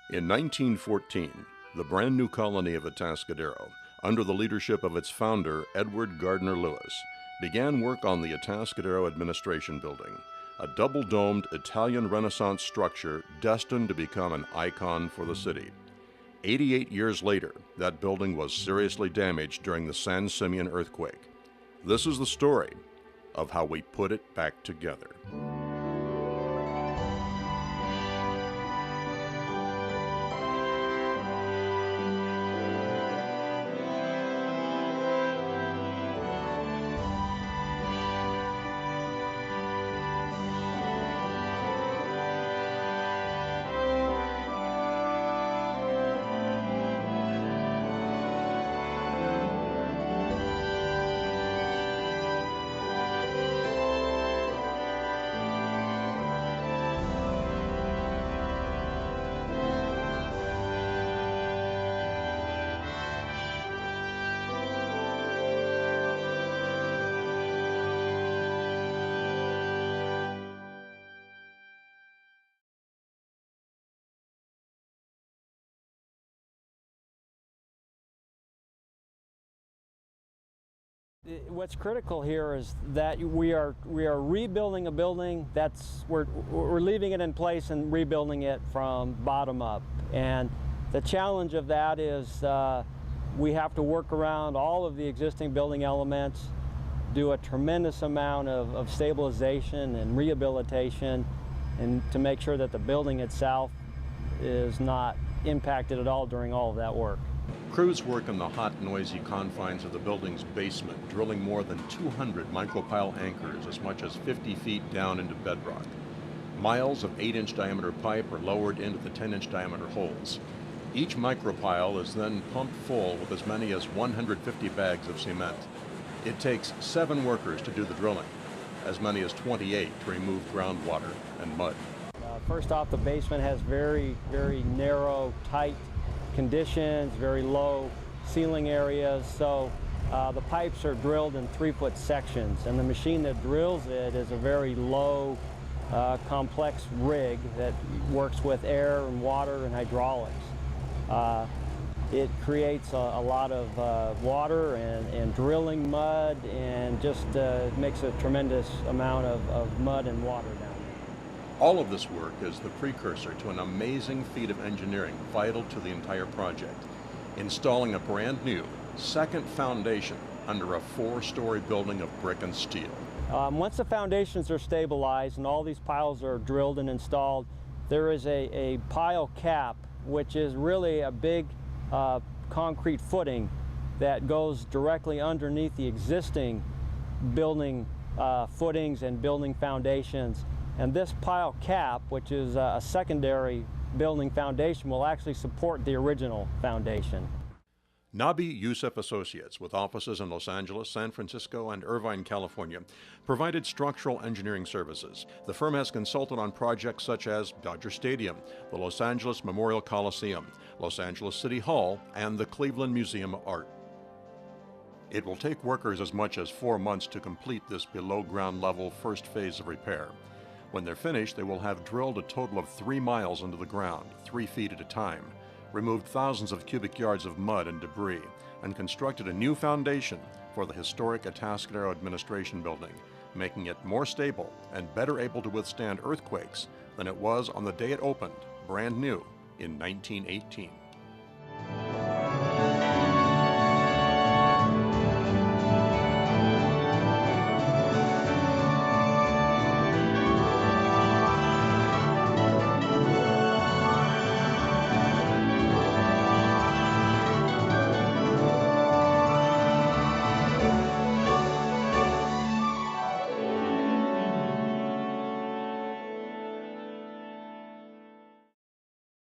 In 1914, the brand new colony of Atascadero, under the leadership of its founder, Edward Gardner Lewis, began work on the Atascadero Administration Building, a double-domed Italian Renaissance structure destined to become an icon for the city. 88 years later, that building was seriously damaged during the San Simeon earthquake. This is the story of how we put it back together. What's critical here is that we are rebuilding a building we're leaving it in place and rebuilding it from bottom up. And the challenge of that is we have to work around all of the existing building elements, do a tremendous amount of stabilization and rehabilitation, and to make sure that the building itself is not impacted at all during all of that work. Crews work in the hot, noisy confines of the building's basement, drilling more than 200 micropile anchors as much as 50 feet down into bedrock. Miles of 8-inch diameter pipe are lowered into the 10-inch diameter holes. Each micropile is then pumped full with as many as 150 bags of cement. It takes 7 workers to do the drilling, as many as 28 to remove groundwater and mud. First off, the basement has very, very narrow, tight conditions, very low ceiling areas, so the pipes are drilled in 3-foot sections, and the machine that drills it is a very low, complex rig that works with air and water and hydraulics. It creates a lot of water and drilling mud, and just makes a tremendous amount of mud and water down there. All of this work is the precursor to an amazing feat of engineering vital to the entire project: installing a brand new second foundation under a 4-story building of brick and steel. Once the foundations are stabilized and all these piles are drilled and installed, there is a pile cap, which is really a big concrete footing that goes directly underneath the existing building footings and building foundations. And this pile cap, which is a secondary building foundation, will actually support the original foundation. Nabi Youssef Associates, with offices in Los Angeles, San Francisco, and Irvine, California, provided structural engineering services. The firm has consulted on projects such as Dodger Stadium, the Los Angeles Memorial Coliseum, Los Angeles City Hall, and the Cleveland Museum of Art. It will take workers as much as 4 months to complete this below-ground level first phase of repair. When they're finished, they will have drilled a total of 3 miles into the ground, 3 feet at a time, removed thousands of cubic yards of mud and debris, and constructed a new foundation for the historic Atascadero Administration Building, making it more stable and better able to withstand earthquakes than it was on the day it opened, brand new, in 1918.